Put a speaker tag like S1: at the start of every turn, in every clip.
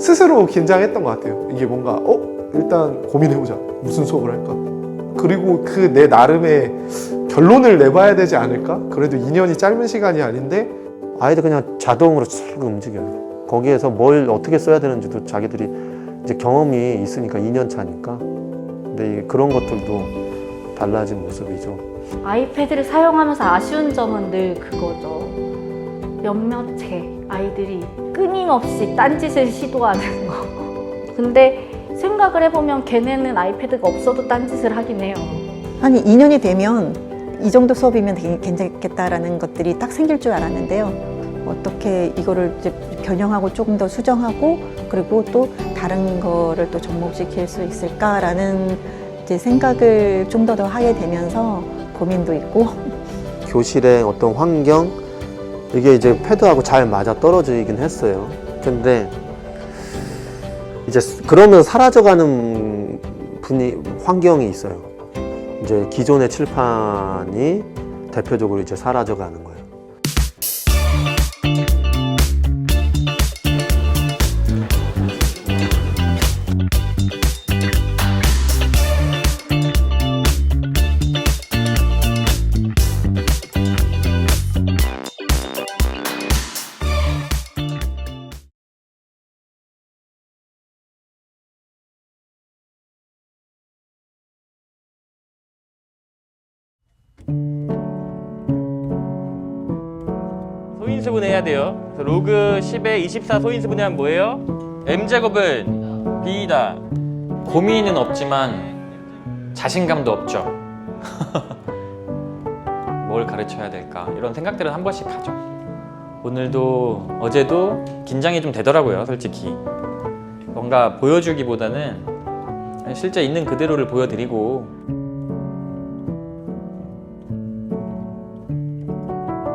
S1: 스스로 긴장했던 것 같아요. 이게 뭔가 일단 고민해보자. 무슨 수업을 할까? 그리고 그 내 나름의 결론을 내봐야 되지 않을까? 그래도 2년이 짧은 시간이 아닌데
S2: 아이들 그냥 자동으로 쭉 움직여요. 거기에서 뭘 어떻게 써야 되는지도 자기들이 이제 경험이 있으니까 2년 차니까. 근데 그런 것들도 달라진 모습이죠.
S3: 아이패드를 사용하면서 아쉬운 점은 늘 그거죠. 몇몇의 아이들이 끊임없이 딴짓을 시도하는 거. 근데 생각을 해보면 걔네는 아이패드가 없어도 딴짓을 하긴 해요.
S4: 한 2년이 되면 이 정도 수업이면 괜찮겠다라는 것들이 딱 생길 줄 알았는데요. 어떻게 이거를 이제 변형하고 조금 더 수정하고 그리고 또 다른 거를 또 접목시킬 수 있을까라는 이제 생각을 좀 더 하게 되면서 고민도 있고.
S2: 교실의 어떤 환경, 이게 이제 패드하고 잘 맞아 떨어지긴 했어요. 근데 이제 그러면 사라져가는 환경이 있어요. 이제 기존의 칠판이 대표적으로 이제 사라져가는 거예요.
S5: 소인수분 해야 돼요. 그래서 로그 10에 24 소인수분 하면 뭐예요? m제곱은 b이다. 고민은 없지만 자신감도 없죠. 뭘 가르쳐야 될까? 이런 생각들은 한 번씩 하죠. 오늘도 어제도 긴장이 좀 되더라고요, 솔직히. 뭔가 보여주기보다는 실제 있는 그대로를 보여드리고.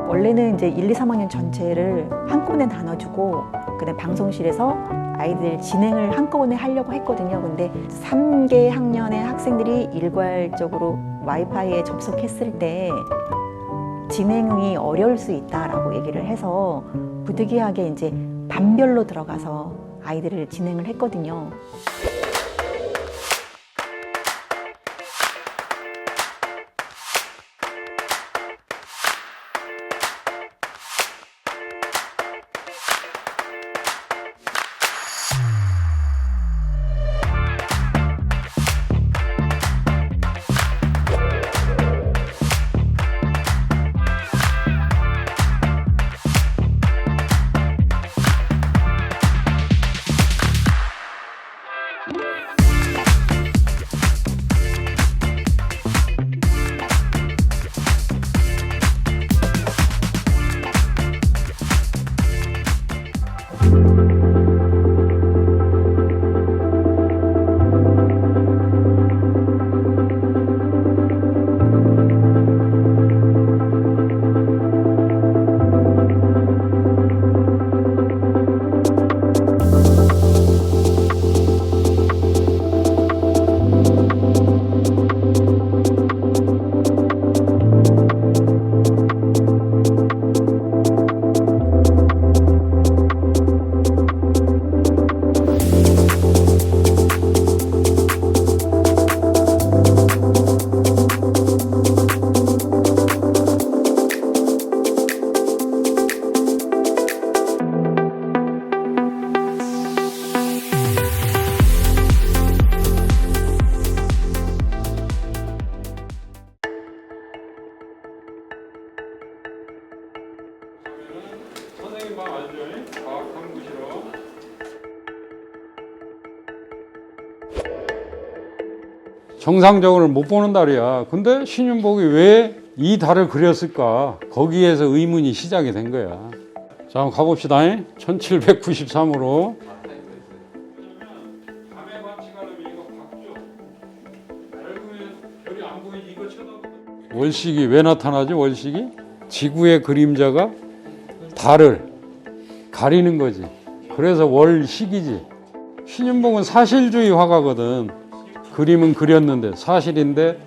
S4: 원래는 이제 1, 2, 3학년 전체를 한꺼번에 나눠주고 그다음 방송실에서 아이들 진행을 한꺼번에 하려고 했거든요. 근데 3개 학년의 학생들이 일괄적으로 와이파이에 접속했을 때 진행이 어려울 수 있다라고 얘기를 해서 부득이하게 이제 반별로 들어가서 아이들을 진행을 했거든요.
S6: 선생님 방 아시죠? 과학 탐구실로. 정상적으로 못 보는 달이야. 근데 신윤복이 왜 이 달을 그렸을까? 거기에서 의문이 시작이 된 거야. 자, 한번 가봅시다. 1793으로. 월식이 왜 나타나지? 월식이? 지구의 그림자가 달을 가리는 거지. 그래서 월식이지. 신윤복은 사실주의 화가거든. 그림은 그렸는데 사실인데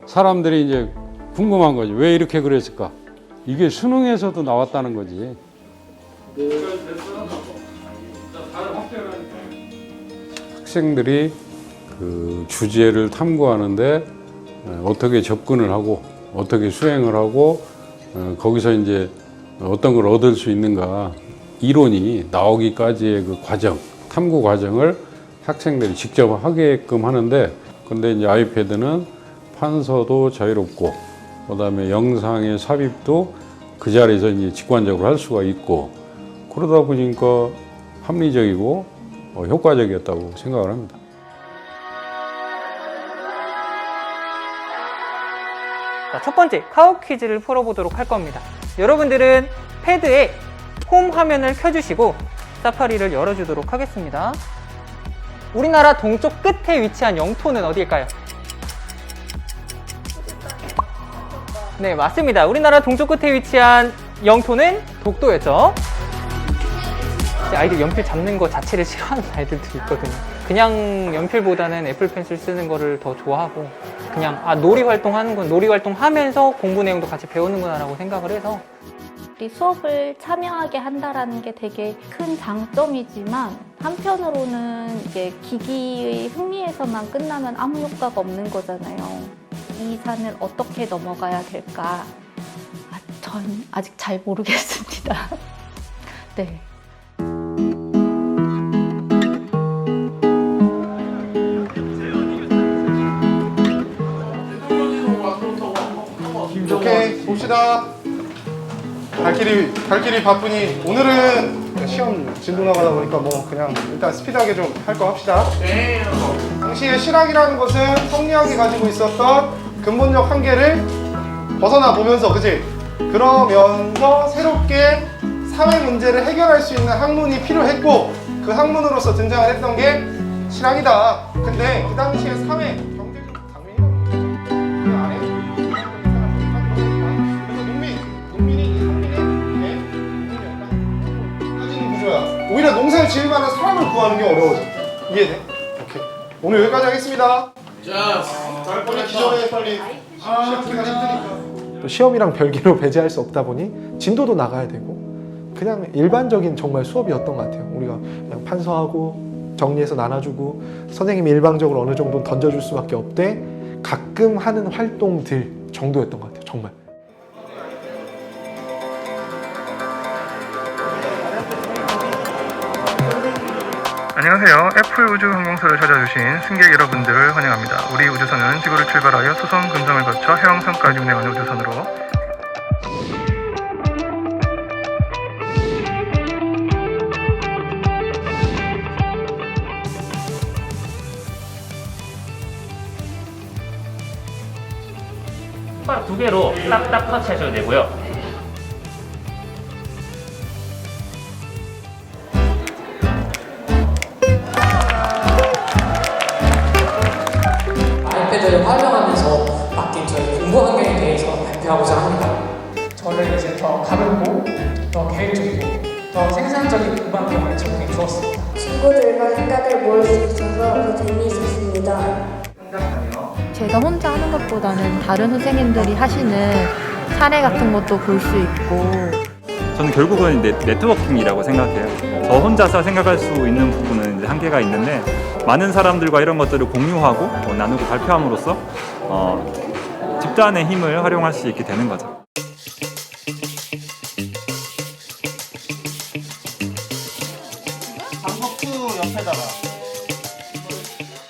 S6: 사람들이 이제 궁금한 거지. 왜 이렇게 그랬을까? 이게 수능에서도 나왔다는 거지. 학생들이 그 주제를 탐구하는데 어떻게 접근을 하고 어떻게 수행을 하고 거기서 이제 어떤 걸 얻을 수 있는가 이론이 나오기까지의 그 과정, 탐구 과정을 학생들이 직접 하게끔 하는데, 근데 이제 아이패드는 판서도 자유롭고 그다음에 영상의 삽입도 그 자리에서 이제 직관적으로 할 수가 있고, 그러다 보니까 합리적이고 효과적이었다고 생각을 합니다.
S7: 자, 첫 번째 카우 퀴즈를 풀어보도록 할 겁니다. 여러분들은 패드에 홈 화면을 켜주시고 사파리를 열어주도록 하겠습니다. 우리나라 동쪽 끝에 위치한 영토는 어디일까요? 네, 맞습니다. 우리나라 동쪽 끝에 위치한 영토는 독도였죠. 아이들 연필 잡는 거 자체를 싫어하는 아이들도 있거든요. 그냥 연필보다는 애플 펜슬 쓰는 거를 더 좋아하고, 그냥 놀이 활동하는 건 놀이 활동 하면서 공부 내용도 같이 배우는구나 라고 생각을 해서.
S3: 우리 수업을 참여하게 한다라는 게 되게 큰 장점이지만, 한편으로는 이게 기기의 흥미에서만 끝나면 아무 효과가 없는 거잖아요. 이 산을 어떻게 넘어가야 될까? 전 아직 잘 모르겠습니다. 네.
S1: 오케이, 봅시다. 발길이 바쁘니 오늘은 시험 진도 나가다 보니까 뭐 그냥 일단 스피드하게 좀 할 거 합시다. 당시에 실학이라는 것은 성리학이 가지고 있었던 근본적 한계를 벗어나 보면서, 그치? 그러면서 새롭게 사회 문제를 해결할 수 있는 학문이 필요했고, 그 학문으로서 등장을 했던 게 실학이다. 근데 그 당시에 사회 경제적 당면이라는 그 안에 그래서 농민이 이 상민의 농민이었다. 따지는 구조야. 오히려 농사를 지을 만한 사람을 구하는 게 어려워져. 이해돼? 오케이. 오늘 여기까지 하겠습니다. 자, 빨리 기존에 빨리 시험 기간 힘드니까. 또 시험이랑 별개로 배제할 수 없다 보니 진도도 나가야 되고, 그냥 일반적인 정말 수업이었던 것 같아요. 우리가 그냥 판서하고 정리해서 나눠주고 선생님이 일방적으로 어느 정도 던져줄 수밖에 없되 가끔 하는 활동들 정도였던 것 같아요. 정말.
S8: 안녕하세요. F우주항공사를 찾아주신 승객 여러분들을 환영합니다. 우리 우주선은 지구를 출발하여 수성, 금성을 거쳐 해왕성까지 운행하는 우주선으로
S9: 손가락 2개로 딱딱 터치하셔도 되고요.
S10: 아이패드를 활용하면서 바뀐 저희 공부 환경에 대해서 발표하고자 합니다. 저는 이제 더 가볍고, 더 계획적이고, 더 생산적인 공부 환경을 제공해 주었습니다.
S11: 친구들과 생각을 모을 수 있어서 더 재미있었습니다.
S12: 제가 혼자 하는 것보다는 다른 선생님들이 하시는 사례 같은 것도 볼 수 있고.
S13: 저는 결국은 네트워킹이라고 생각해요. 저 혼자서 생각할 수 있는 부분은 이제 한계가 있는데, 많은 사람들과 이런 것들을 공유하고 나누고 발표함으로써 집단의 힘을 활용할 수 있게 되는 거죠.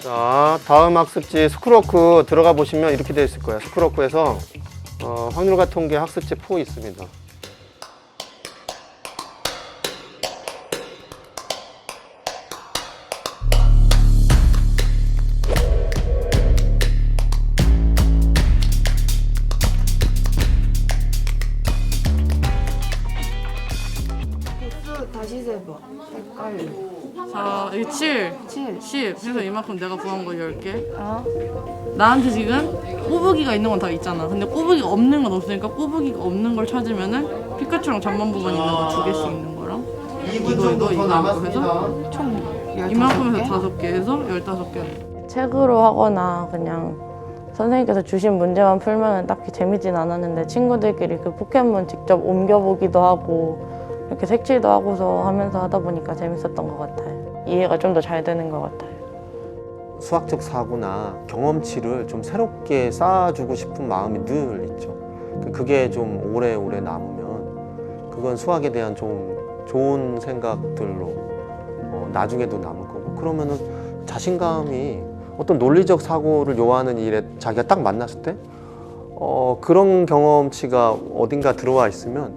S2: 자, 다음 학습지 스쿨워크 들어가 보시면 이렇게 되어 있을 거예요. 스쿨워크에서 확률과 통계 학습지 4 있습니다.
S12: 다시 세봐. 헷갈려.
S14: 4, 7, 10. 그래서 이만큼 내가 구한 거 10개. 나한테 지금 꼬부기가 있는 건 다 있잖아. 근데 꼬부기가 없는 건 없으니까 꼬부기가 없는 걸 찾으면은 피카츄랑 잠만 보면 있는 거 2개씩 있는 거랑 이거 해서 총 이만큼에서 5개 해서 15개.
S12: 책으로 하거나 그냥 선생님께서 주신 문제만 풀면은 딱히 재미진 않았는데 친구들끼리 그 포켓몬 직접 옮겨보기도 하고 이렇게 색칠도 하고서 하면서 하다 보니까 재밌었던 것 같아요. 이해가 좀 더 잘 되는 것 같아요.
S2: 수학적 사고나 경험치를 좀 새롭게 쌓아주고 싶은 마음이 늘 있죠. 그게 좀 오래오래 남으면 그건 수학에 대한 좀 좋은 생각들로 나중에도 남을 거고, 그러면은 자신감이 어떤 논리적 사고를 요하는 일에 자기가 딱 만났을 때 그런 경험치가 어딘가 들어와 있으면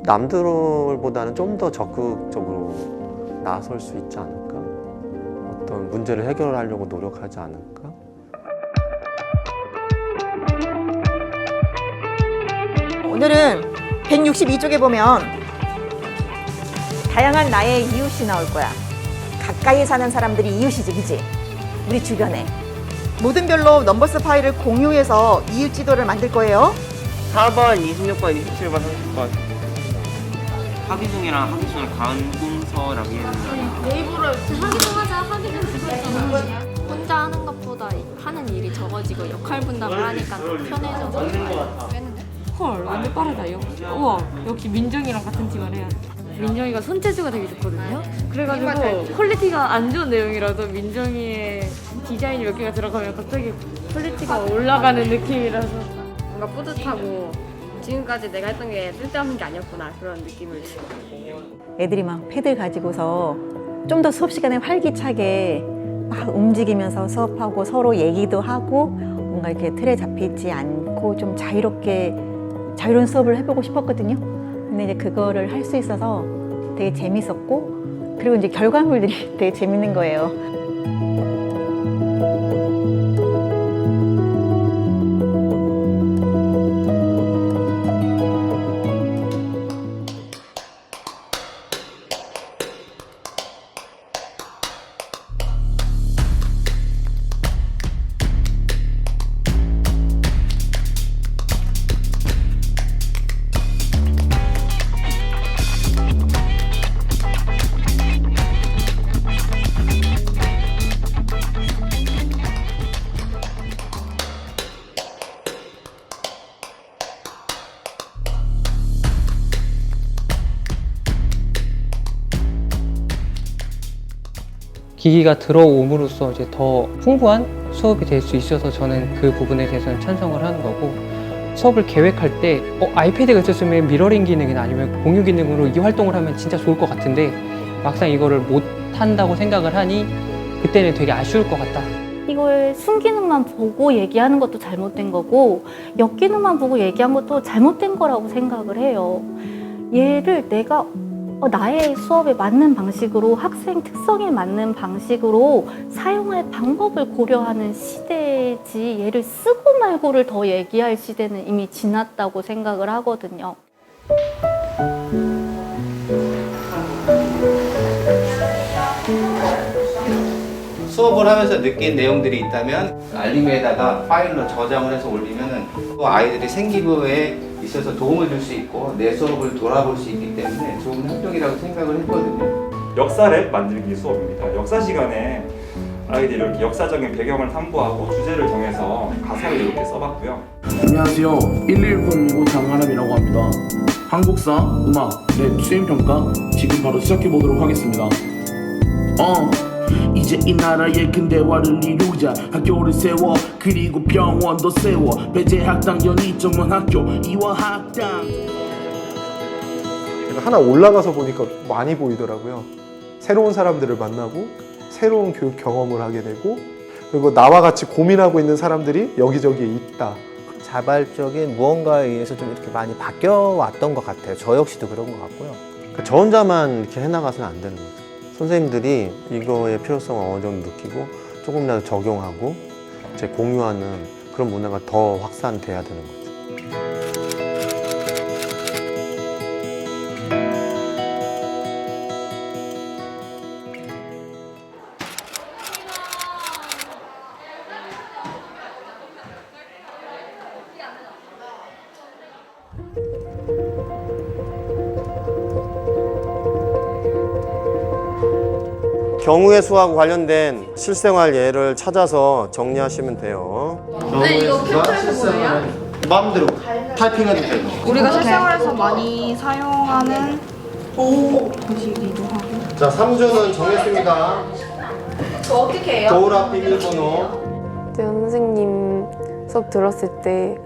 S2: 남들보다는 좀 더 적극적으로 나설 수 있지 않을까? 어떤 문제를 해결하려고 노력하지 않을까?
S4: 오늘은 162쪽에 보면 다양한 나의 이웃이 나올 거야. 가까이 사는 사람들이 이웃이지, 그지? 우리 주변에. 모든 별로 넘버스 파일을 공유해서 이웃 지도를 만들 거예요.
S15: 4번, 26번, 27번, 30번. 하기중이랑 하기중을 관공서라고 했는데
S16: 네이버를 하기중하자 하기중 그거잖아. 혼자 하는 것보다 하는 일이 적어지고 역할 분담을 하니까 더 편해져서
S14: 헐, 완전 빠르다. 우와, 역시 민정이랑 같은 팀을 해야 돼. 민정이가 손재주가 되게 좋거든요. 그래가지고 퀄리티가 안 좋은 내용이라도 민정이의 디자인이 몇 개가 들어가면 갑자기 퀄리티가 올라가는 느낌이라서
S17: 뭔가 뿌듯하고 지금까지 내가 했던 게 쓸데없는 게 아니었구나 그런 느낌을 주고.
S4: 애들이 막 패드 가지고서 좀 더 수업 시간에 활기차게 막 움직이면서 수업하고 서로 얘기도 하고 뭔가 이렇게 틀에 잡히지 않고 좀 자유로운 수업을 해보고 싶었거든요. 근데 이제 그거를 할 수 있어서 되게 재밌었고, 그리고 이제 결과물들이 되게 재밌는 거예요.
S7: 기기가 들어옴으로써 이제 더 풍부한 수업이 될 수 있어서 저는 그 부분에 대해서는 찬성을 하는 거고, 수업을 계획할 때 아이패드가 있었으면 미러링 기능이나 아니면 공유 기능으로 이 활동을 하면 진짜 좋을 것 같은데 막상 이거를 못 한다고 생각을 하니 그때는 되게 아쉬울 것 같다.
S3: 이걸 순기능만 보고 얘기하는 것도 잘못된 거고 역기능만 보고 얘기한 것도 잘못된 거라고 생각을 해요. 얘를 내가 나의 수업에 맞는 방식으로, 학생 특성에 맞는 방식으로 사용할 방법을 고려하는 시대지, 얘를 쓰고 말고를 더 얘기할 시대는 이미 지났다고 생각을 하거든요.
S18: 수업을 하면서 느낀 내용들이 있다면 알림에다가 파일로 저장을 해서 올리면은 또 아이들이 생기부에 있어서 도움을 줄 수 있고 내 수업을 돌아볼 수 있기 때문에 좋은 활동이라고 생각을 했거든요.
S13: 역사 랩 만들기 수업입니다. 역사 시간에 아이들이 이렇게 역사적인 배경을 탐구하고 주제를 정해서 가사를 이렇게 써봤고요.
S19: 안녕하세요. 119 장하람이라고 합니다. 한국사, 음악, 랩 수행평가 지금 바로 시작해보도록 하겠습니다. 이제 이 나라의 근대화를 이루자. 학교를 세워 그리고 병원도 세워. 배제 학당 연희점은 학교 이화 학당.
S1: 제가 하나 올라가서 보니까 많이 보이더라고요. 새로운 사람들을 만나고 새로운 교육 경험을 하게 되고, 그리고 나와 같이 고민하고 있는 사람들이 여기저기에 있다.
S20: 자발적인 무언가에 의해서 좀 이렇게 많이 바뀌어왔던 것 같아요. 저 역시도 그런 것 같고요.
S2: 저 혼자만 이렇게 해나가서는 안 되는 거죠. 선생님들이 이거의 필요성을 어느 정도 느끼고 조금이라도 적용하고 이제 공유하는 그런 문화가 더 확산돼야 되는 거죠. 경우의 수하고 관련된 실생활 예를 찾아서 정리하시면 돼요.
S16: 네, 이거 캡처해서 뭐예요?
S18: 마음대로 타이핑해도 되고.
S16: 우리가 실생활에서 많이 사용하는 도시기도 하고.
S2: 자, 3주는 정했습니다.
S3: 저 어떻게 해요?
S1: 도우라 비밀번호.
S21: 선생님 수업 들었을 때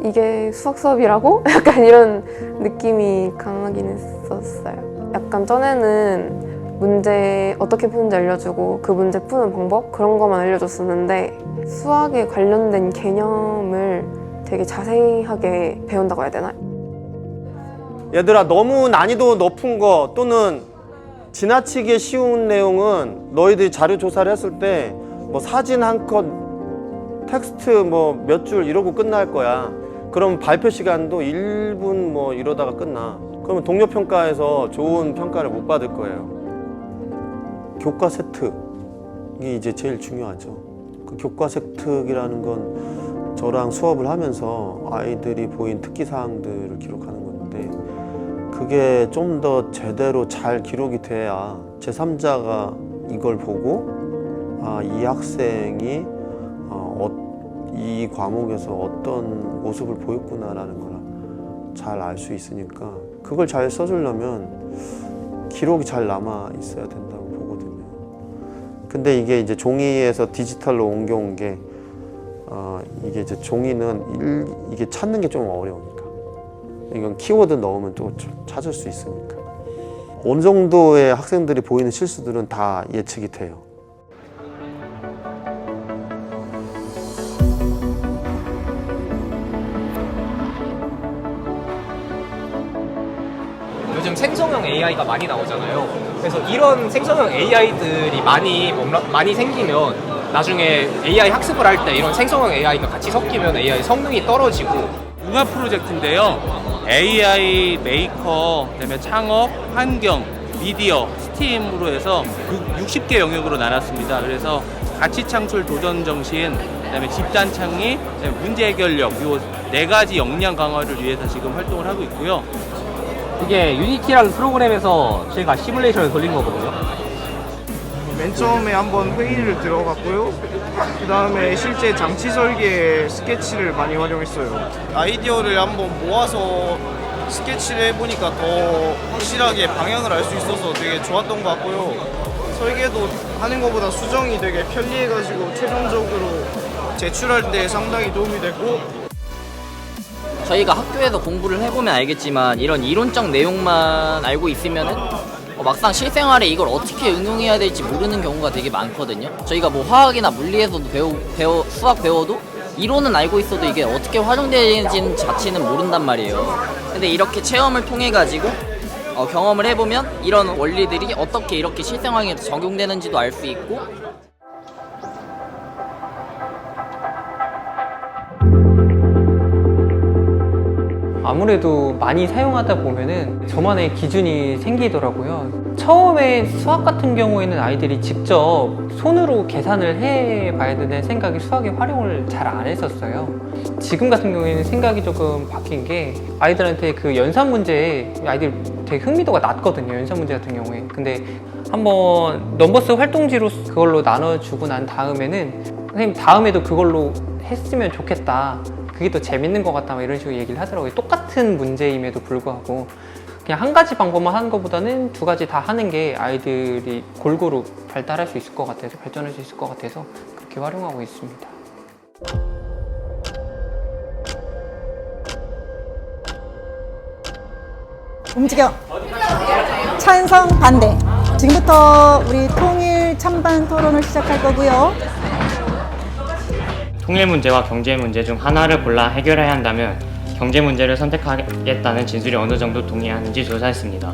S21: 이게 수학 수업이라고? 약간 이런 느낌이 강하긴 했었어요. 약간 전에는 문제 어떻게 푸는지 알려주고 그 문제 푸는 방법 그런 것만 알려줬었는데 수학에 관련된 개념을 되게 자세하게 배운다고 해야 되나?
S2: 얘들아, 너무 난이도 높은 거 또는 지나치게 쉬운 내용은 너희들이 자료 조사를 했을 때 뭐 사진 한 컷, 텍스트 뭐 몇 줄 이러고 끝날 거야. 그럼 발표 시간도 1분 뭐 이러다가 끝나. 그러면 동료 평가에서 좋은 평가를 못 받을 거예요. 교과 세특이 이제 제일 중요하죠. 그 교과 세특이라는 건 저랑 수업을 하면서 아이들이 보인 특기 사항들을 기록하는 건데 그게 좀 더 제대로 잘 기록이 돼야 제3자가 이걸 보고 이 학생이 이 과목에서 어떤 모습을 보였구나라는 걸 잘 알 수 있으니까 그걸 잘 써주려면 기록이 잘 남아 있어야 된다고 보거든요. 근데 이게 이제 종이에서 디지털로 옮겨온 게 이게 이제 종이는 이게 찾는 게 좀 어려우니까 이건 키워드 넣으면 또 좀 찾을 수 있으니까 어느 정도의 학생들이 보이는 실수들은 다 예측이 돼요.
S22: 요즘 생성형 AI가 많이 나오잖아요. 그래서 이런 생성형 AI들이 많이 생기면 나중에 AI 학습을 할 때 이런 생성형 AI가 같이 섞이면 AI 성능이 떨어지고.
S23: 융합 프로젝트인데요. AI 메이커, 그다음에 창업, 환경, 미디어, 스팀으로 해서 60개 영역으로 나눴습니다. 그래서 가치 창출 도전 정신, 그다음에 집단 창의, 그다음에 문제 해결력, 이 4가지 역량 강화를 위해서 지금 활동을 하고 있고요.
S22: 이게 유니티라는 프로그램에서 제가 시뮬레이션을 돌린 거거든요.
S24: 맨 처음에 한번 회의를 들어갔고요. 그 다음에 실제 장치 설계에 스케치를 많이 활용했어요. 아이디어를 한번 모아서 스케치를 해보니까 더 확실하게 방향을 알 수 있어서 되게 좋았던 것 같고요. 설계도 하는 것보다 수정이 되게 편리해가지고 최종적으로 제출할 때 상당히 도움이 됐고,
S25: 저희가 학교에서 공부를 해보면 알겠지만 이런 이론적 내용만 알고 있으면은 막상 실생활에 이걸 어떻게 응용해야 될지 모르는 경우가 되게 많거든요. 저희가 뭐 화학이나 물리에서도 수학 배워도 이론은 알고 있어도 이게 어떻게 활용되는지 자체는 모른단 말이에요. 근데 이렇게 체험을 통해 가지고 경험을 해보면 이런 원리들이 어떻게 이렇게 실생활에 적용되는지도 알 수 있고,
S7: 아무래도 많이 사용하다 보면은 저만의 기준이 생기더라고요. 처음에 수학 같은 경우에는 아이들이 직접 손으로 계산을 해봐야 되는 생각이 수학에 활용을 잘 안 했었어요. 지금 같은 경우에는 생각이 조금 바뀐 게 아이들한테 그 연산 문제에 아이들 되게 흥미도가 낮거든요. 연산 문제 같은 경우에. 근데 한번 넘버스 활동지로 그걸로 나눠주고 난 다음에는 선생님 다음에도 그걸로 했으면 좋겠다. 그게 더 재밌는 것 같다, 이런 식으로 얘기를 하더라고요. 똑같은 문제임에도 불구하고 그냥 한 가지 방법만 하는 것보다는 2가지 다 하는 게 아이들이 골고루 발달할 수 있을 것 같아서, 발전할 수 있을 것 같아서 그렇게 활용하고 있습니다.
S4: 움직여. 찬성, 반대. 지금부터 우리 통일 찬반 토론을 시작할 거고요.
S26: 통일 문제와 경제 문제 중 하나를 골라 해결해야 한다면 경제 문제를 선택하겠다는 진술이 어느 정도 동의하는지 조사했습니다.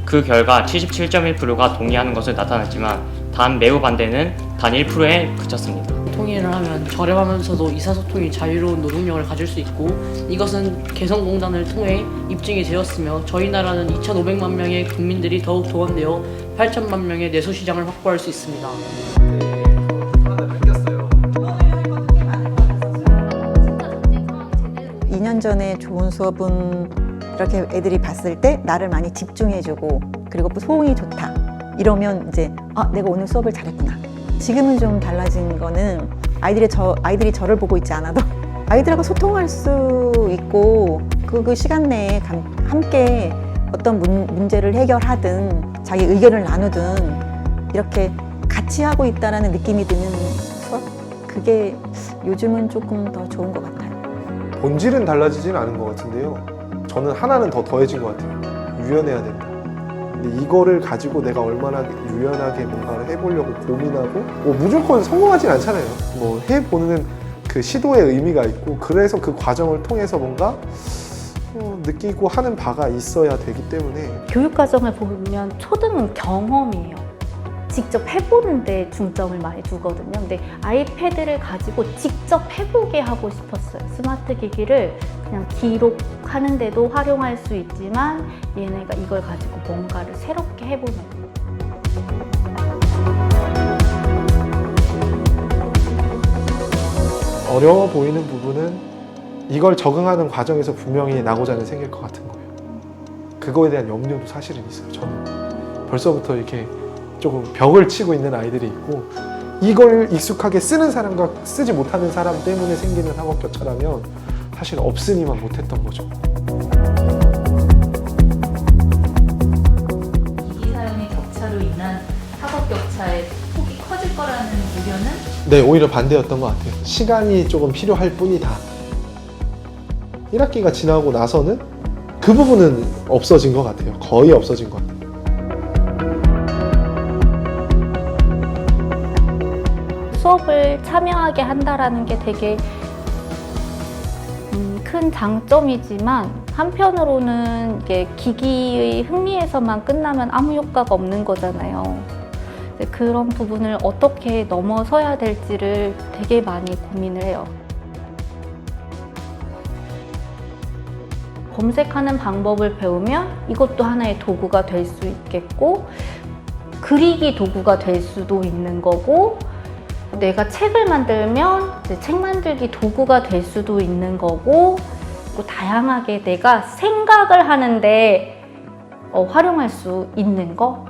S26: 그 결과 77.1%가 동의하는 것을 나타났지만 단 매우 반대는 단 1%에 그쳤습니다.
S27: 통일을 하면 저렴하면서도 의사소통이 자유로운 노동력을 가질 수 있고, 이것은 개성공단을 통해 입증이 되었으며 저희 나라는 2,500만 명의 국민들이 더욱 동원되어 8천만 명의 내수시장을 확보할 수 있습니다.
S4: 2년 전에 좋은 수업은 이렇게 애들이 봤을 때 나를 많이 집중해주고 그리고 소응이 좋다 이러면 이제 내가 오늘 수업을 잘했구나. 지금은 좀 달라진 거는 아이들이 저를 보고 있지 않아도 아이들하고 소통할 수 있고 그 시간 내에 함께 어떤 문제를 해결하든 자기 의견을 나누든 이렇게 같이 하고 있다는 느낌이 드는 수업? 그게 요즘은 조금 더 좋은 것 같아요.
S1: 본질은 달라지진 않은 것 같은데요. 저는 하나는 더 더해진 것 같아요. 유연해야 된다. 근데 이거를 가지고 내가 얼마나 유연하게 뭔가를 해보려고 고민하고 뭐 무조건 성공하진 않잖아요. 뭐 해보는 그 시도의 의미가 있고 그래서 그 과정을 통해서 뭔가 느끼고 하는 바가 있어야 되기 때문에
S3: 교육과정을 보면 초등은 경험이에요. 직접 해보는 데 중점을 많이 두거든요. 근데 아이패드를 가지고 직접 해보게 하고 싶었어요. 스마트 기기를 그냥 기록하는 데도 활용할 수 있지만 얘네가 이걸 가지고 뭔가를 새롭게 해보는 거예요.
S1: 어려워 보이는 부분은 이걸 적응하는 과정에서 분명히 나고자는 생길 것 같은 거예요. 그거에 대한 염려도 사실은 있어요. 저는 벌써부터 이렇게 조금 벽을 치고 있는 아이들이 있고 이걸 익숙하게 쓰는 사람과 쓰지 못하는 사람 때문에 생기는 학업 격차라면 사실 없으니만 못했던 거죠.
S3: 기기 사용의 격차로 인한 학업 격차의 폭이 커질 거라는 우려는?
S1: 네, 오히려 반대였던 것 같아요. 시간이 조금 필요할 뿐이다. 1학기가 지나고 나서는 그 부분은 없어진 것 같아요. 거의 없어진 것 같아요.
S3: 수업을 참여하게 한다라는 게 되게 큰 장점이지만 한편으로는 이게 기기의 흥미에서만 끝나면 아무 효과가 없는 거잖아요. 그런 부분을 어떻게 넘어서야 될지를 되게 많이 고민을 해요. 검색하는 방법을 배우면 이것도 하나의 도구가 될 수 있겠고 그리기 도구가 될 수도 있는 거고 내가 책을 만들면 이제 책 만들기 도구가 될 수도 있는 거고 또 다양하게 내가 생각을 하는데 활용할 수 있는 거